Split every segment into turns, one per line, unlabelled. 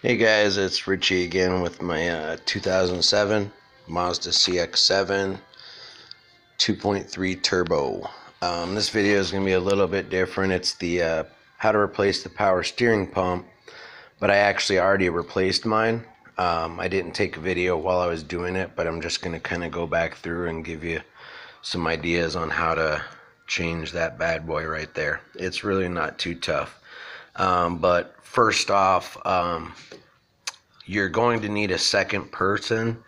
Hey guys, it's Richie again with my 2007 Mazda CX-7 2.3 Turbo. This video is going to be a little bit different. It's the how to replace the power steering pump, but I actually already replaced mine. I didn't take a video while I was doing it, but I'm just going to kind of go back through and give you some ideas on how to change that bad boy right there. It's really not too tough. But first off, you're going to need a second person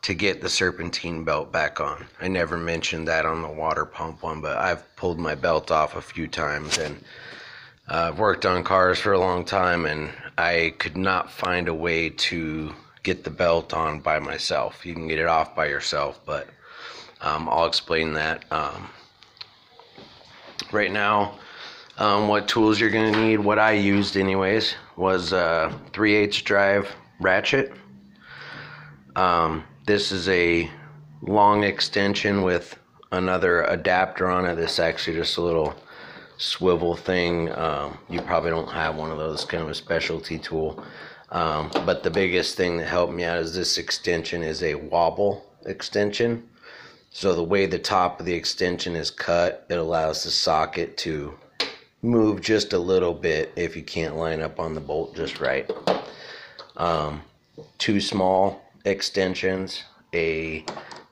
to get the Serpentine belt back on. I never mentioned that on the water pump one, but I've pulled my belt off a few times, and I've worked on cars for a long time, and I could not find a way to get the belt on by myself. You can get it off by yourself, but I'll explain that. Right now, what tools you're going to need, what I used anyways, was a 3/8 drive ratchet. This is a long extension with another adapter on it. This is actually just a little swivel thing. You probably don't have one of those, kind of a specialty tool. But the biggest thing that helped me out is this extension is a wobble extension. So the way the top of the extension is cut, it allows the socket to move just a little bit if you can't line up on the bolt just right. Two small extensions, a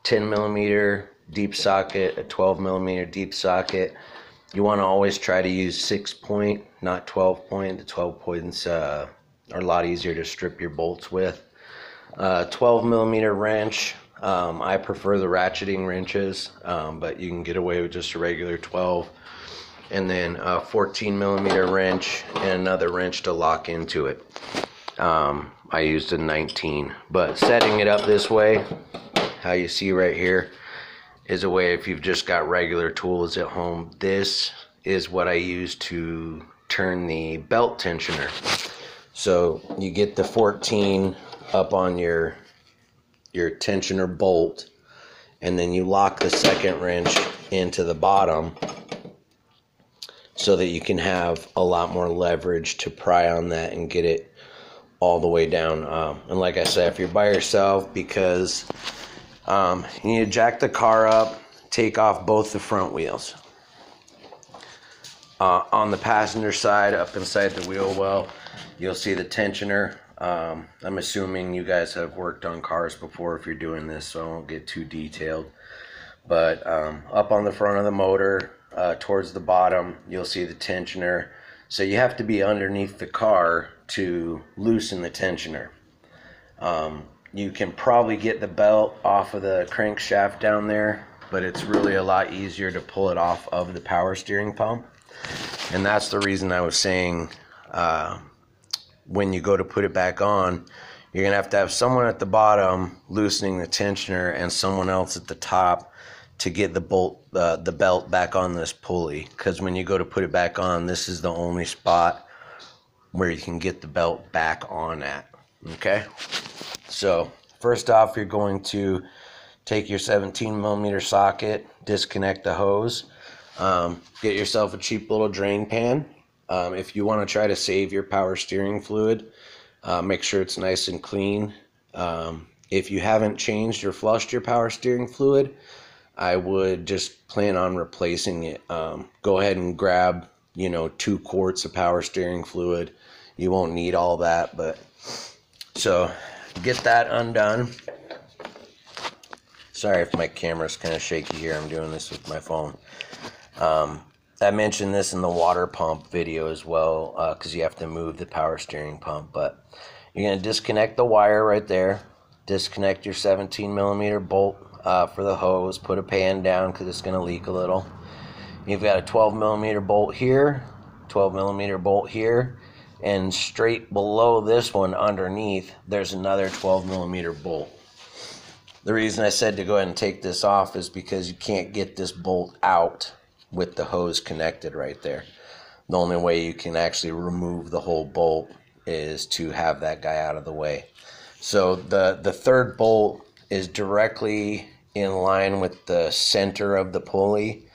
10mm deep socket, a 12mm deep socket. You want to always try to use 6-point, not 12-point. The 12 points are a lot easier to strip your bolts with. 12mm wrench. I prefer the ratcheting wrenches, but you can get away with just a regular 12. And then a 14mm wrench and another wrench to lock into it. I used a 19, but setting it up this way, how you see right here, is a way if you've just got regular tools at home. This is what I use to turn the belt tensioner. So you get the 14 up on your tensioner bolt, and then you lock the second wrench into the bottom so that you can have a lot more leverage to pry on that and get it all the way down. And like I said, if you're by yourself, because you need to jack the car up, take off both the front wheels. On the passenger side, up inside the wheel well, you'll see the tensioner. I'm assuming you guys have worked on cars before if you're doing this, so I won't get too detailed. But up on the front of the motor, towards the bottom, you'll see the tensioner. So you have to be underneath the car to loosen the tensioner. You can probably get the belt off of the crankshaft down there, but it's really a lot easier to pull it off of the power steering pump. And that's the reason I was saying when you go to put it back on, you're going to have someone at the bottom loosening the tensioner and someone else at the top to get the belt back on this pulley, because when you go to put it back on, this is the only spot where you can get the belt back on at. Okay, so first off, you're going to take your 17mm socket, disconnect the hose, get yourself a cheap little drain pan. If you want to try to save your power steering fluid, make sure it's nice and clean. If you haven't changed or flushed your power steering fluid, I would just plan on replacing it. Go ahead and grab, 2 quarts of power steering fluid. You won't need all that, but so get that undone. Sorry if my camera's kind of shaky here. I'm doing this with my phone. I mentioned this in the water pump video as well, because you have to move the power steering pump. But you're going to disconnect the wire right there. Disconnect your 17mm bolt for the hose. Put a pan down because it's going to leak a little. You've got a 12mm bolt here, 12mm bolt here, and straight below this one underneath, there's another 12mm bolt. The reason I said to go ahead and take this off is because you can't get this bolt out with the hose connected right there. The only way you can actually remove the whole bolt is to have that guy out of the way. So the third bolt is directly in line with the center of the pulley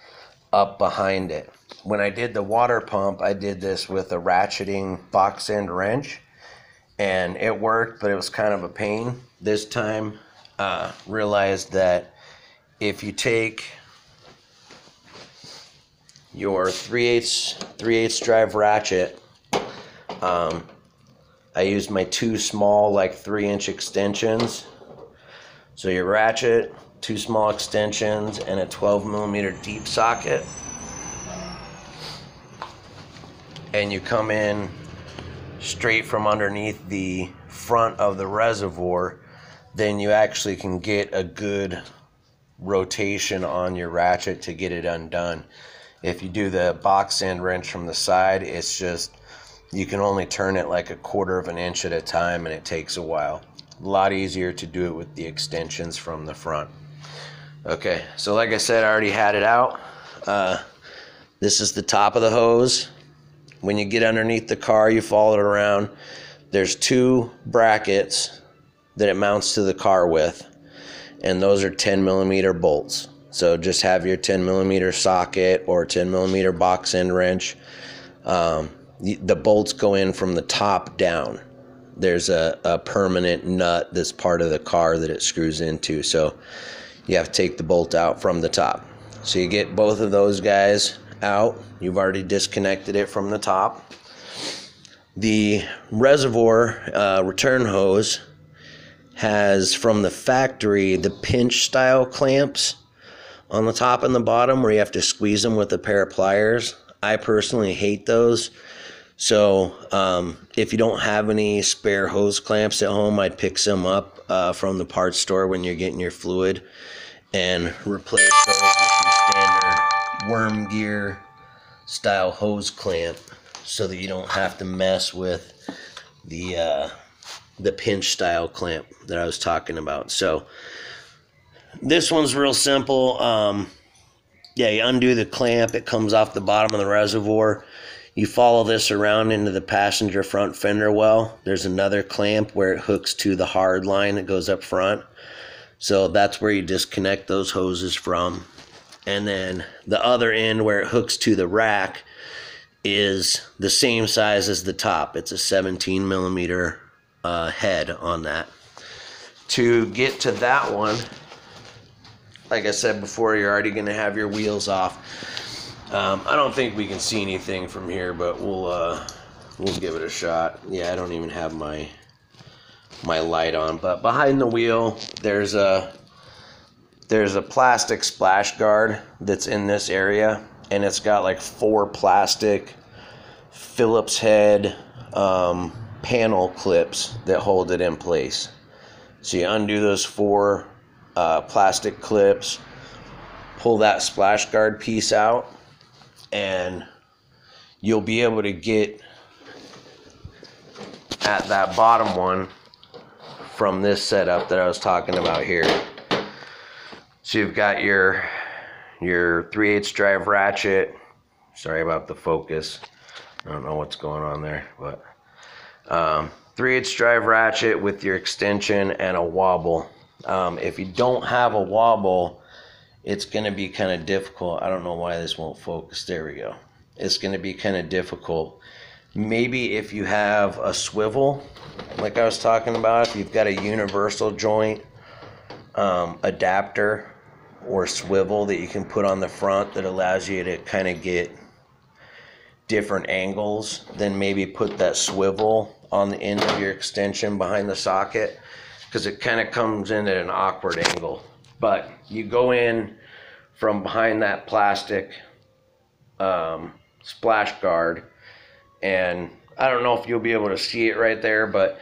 up behind it. When I did the water pump, I did this with a ratcheting box end wrench, and it worked, but it was kind of a pain. This time, realized that if you take your 3/8 drive ratchet, I used my two small, like 3-inch extensions. So your ratchet, two small extensions, and a 12mm deep socket. And you come in straight from underneath the front of the reservoir, then you actually can get a good rotation on your ratchet to get it undone. If you do the box end wrench from the side, it's just, you can only turn it like 1/4 of an inch at a time, and it takes a while. A lot easier to do it with the extensions from the front. Okay, so like I said, I already had it out. This is the top of the hose. When you get underneath the car, you follow it around. There's 2 brackets that it mounts to the car with, and those are 10mm bolts. So just have your 10mm socket or 10mm box end wrench. The bolts go in from the top down. There's a permanent nut that's part of the car that it screws into, so you have to take the bolt out from the top. So you get both of those guys out. You've already disconnected it from the top. The reservoir return hose has, from the factory, the pinch style clamps on the top and the bottom where you have to squeeze them with a pair of pliers. I personally hate those. So if you don't have any spare hose clamps at home, I'd pick some up from the parts store when you're getting your fluid and replace those with your standard worm gear style hose clamp, so that you don't have to mess with the pinch style clamp that I was talking about. So this one's real simple. Yeah, you undo the clamp, it comes off the bottom of the reservoir. You follow this around into the passenger front fender well. There's another clamp where it hooks to the hard line that goes up front. So that's where you disconnect those hoses from. And then the other end where it hooks to the rack is the same size as the top. It's a 17mm head on that. To get to that one, like I said before, you're already going to have your wheels off. I don't think we can see anything from here, but we'll give it a shot. Yeah, I don't even have my light on, but behind the wheel there's a plastic splash guard that's in this area, and it's got like 4 plastic Phillips head panel clips that hold it in place. So you undo those 4 plastic clips, pull that splash guard piece out, and you'll be able to get at that bottom one from this setup that I was talking about here. So you've got your 3/8 drive ratchet. Sorry about the focus. I don't know what's going on there, but 3/8 drive ratchet with your extension and a wobble. If you don't have a wobble, it's going to be kind of difficult. I don't know why this won't focus. There we go. It's going to be kind of difficult. Maybe if you have a swivel, like I was talking about, if you've got a universal joint adapter or swivel that you can put on the front that allows you to kind of get different angles, then maybe put that swivel on the end of your extension behind the socket, because it kind of comes in at an awkward angle. But you go in from behind that plastic splash guard, and I don't know if you'll be able to see it right there, but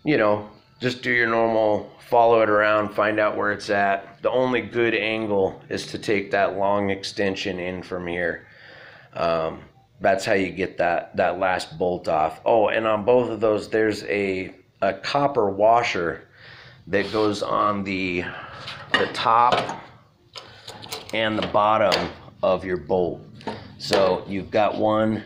you know, just do your normal, follow it around, find out where it's at. The only good angle is to take that long extension in from here. That's how you get that last bolt off. Oh, and on both of those, there's a copper washer that goes on the top and the bottom of your bolt. So you've got one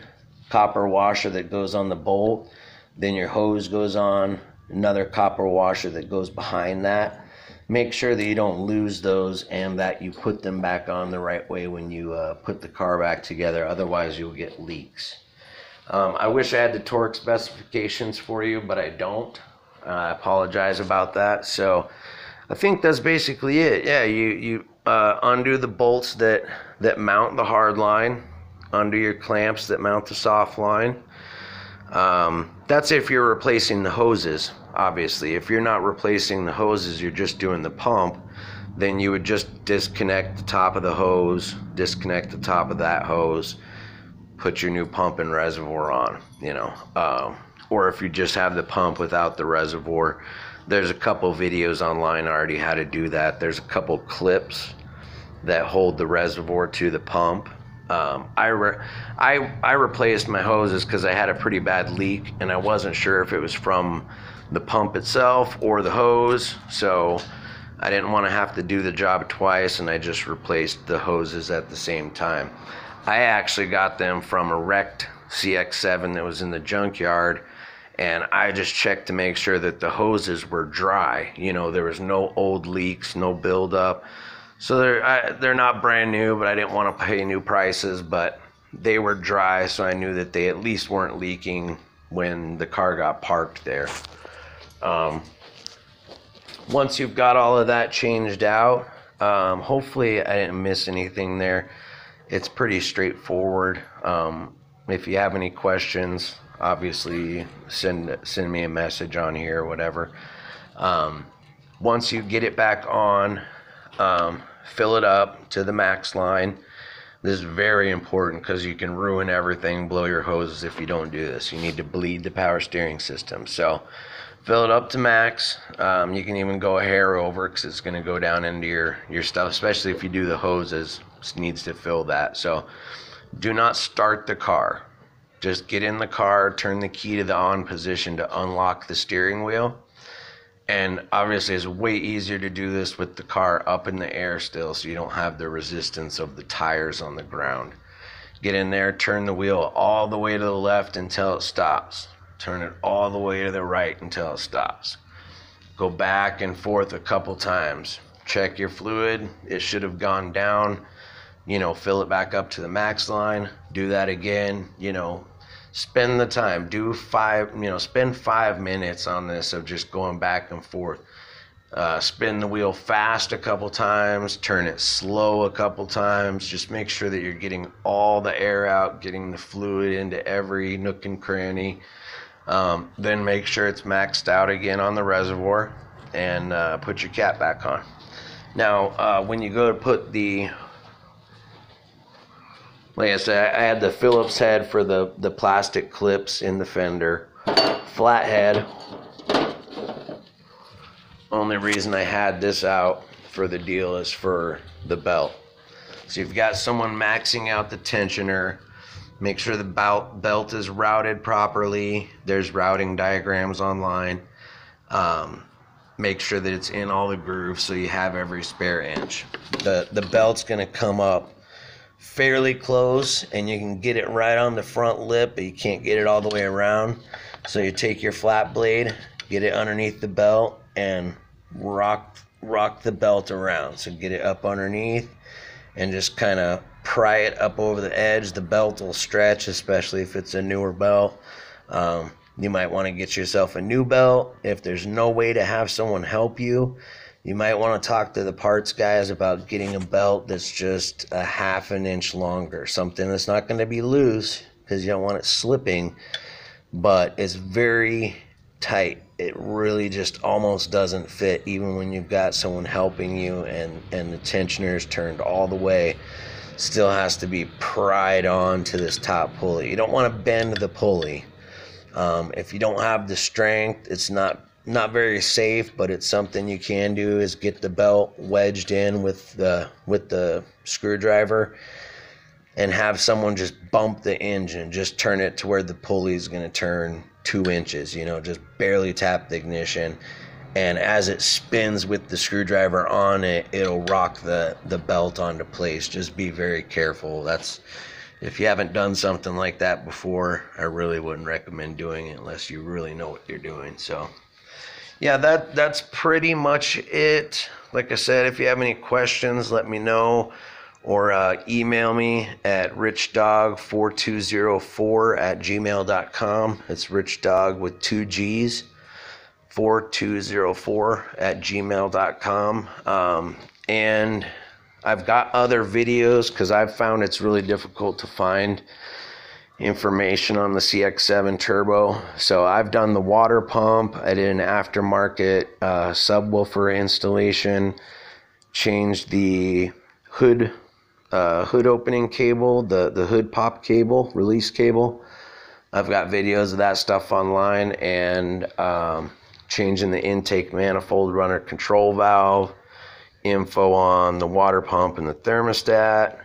copper washer that goes on the bolt, then your hose goes on, another copper washer that goes behind that. Make sure that you don't lose those and that you put them back on the right way when you put the car back together, otherwise you'll get leaks. I wish I had the torque specifications for you, but I don't. I apologize about that. So I think that's basically it. Yeah, you undo the bolts that mount the hard line, undo your clamps that mount the soft line. That's if you're replacing the hoses. Obviously, if you're not replacing the hoses, you're just doing the pump, then you would just disconnect the top of the hose, disconnect the top of that hose, put your new pump and reservoir on, you know. Or if you just have the pump without the reservoir, there's a couple videos online already how to do that. There's a couple clips that hold the reservoir to the pump. I replaced my hoses because I had a pretty bad leak and I wasn't sure if it was from the pump itself or the hose, so I didn't want to have to do the job twice, and I just replaced the hoses at the same time. I actually got them from a wrecked cx-7 that was in the junkyard, and I just checked to make sure that the hoses were dry. You know, there was no old leaks, no buildup. So they're not brand new, but I didn't want to pay new prices, but they were dry, so I knew that they at least weren't leaking when the car got parked there. Once you've got all of that changed out, hopefully I didn't miss anything there. It's pretty straightforward. If you have any questions, obviously send me a message on here or whatever. Once you get it back on, fill it up to the max line. This is very important because you can ruin everything, blow your hoses if you don't do this. You need to bleed the power steering system. So fill it up to max. You can even go a hair over because it's going to go down into your stuff, especially if you do the hoses. It needs to fill that. So do not start the car. Just get in the car, turn the key to the on position to unlock the steering wheel. And obviously it's way easier to do this with the car up in the air still, so you don't have the resistance of the tires on the ground. Get in there, turn the wheel all the way to the left until it stops. Turn it all the way to the right until it stops. Go back and forth a couple times. Check your fluid. It should have gone down. You know, fill it back up to the max line. Do that again. You know, spend the time. Spend 5 minutes on this of just going back and forth. Spin the wheel fast a couple times. Turn it slow a couple times. Just make sure that you're getting all the air out, getting the fluid into every nook and cranny. Then make sure it's maxed out again on the reservoir, and put your cap back on. Now, when you go to put the, like I said, I had the Phillips head for the plastic clips in the fender. Flat head. Only reason I had this out for the deal is for the belt. So you've got someone maxing out the tensioner. Make sure the belt is routed properly. There's routing diagrams online. Make sure that it's in all the grooves so you have every spare inch. The belt's gonna come up fairly close, and you can get it right on the front lip, but you can't get it all the way around. So you take your flat blade, get it underneath the belt, and rock the belt around. So get it up underneath and just kind of pry it up over the edge. The belt will stretch, especially if it's a newer belt. You might want to get yourself a new belt. If there's no way to have someone help you, you might want to talk to the parts guys about getting a belt that's just a 1/2 inch longer. Something that's not going to be loose because you don't want it slipping, but it's very tight. It really just almost doesn't fit even when you've got someone helping you, and the tensioner is turned all the way. Still has to be pried on to this top pulley. You don't want to bend the pulley. If you don't have the strength, it's not very safe, but it's something you can do, is get the belt wedged in with the screwdriver and have someone just bump the engine, just turn it to where the pulley is going to turn 2 inches, you know, just barely tap the ignition. And as it spins with the screwdriver on it, it'll rock the belt onto place. Just be very careful. If you haven't done something like that before, I really wouldn't recommend doing it unless you really know what you're doing. So yeah, that's pretty much it. Like I said, if you have any questions, let me know. or email me at richdog4204@gmail.com. It's richdog with 2 G's, 4204@gmail.com. And I've got other videos because I've found it's really difficult to find information on the cx-7 turbo. So I've done the water pump. I did an aftermarket subwoofer installation, changed the hood opening cable, the hood pop cable, release cable. I've got videos of that stuff online, and changing the intake manifold runner control valve, info on the water pump and the thermostat.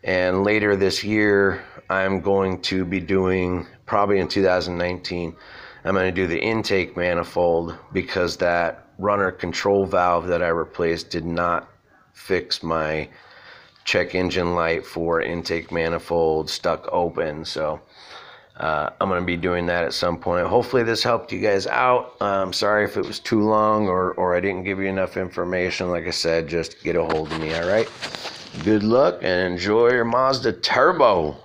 And later this year, I'm going to be doing, probably in 2019, I'm going to do the intake manifold, because that runner control valve that I replaced did not fix my check engine light for intake manifold stuck open. So I'm going to be doing that at some point. Hopefully this helped you guys out. Sorry if it was too long or I didn't give you enough information. Like I said, just get a hold of me, all right? Good luck and enjoy your Mazda Turbo.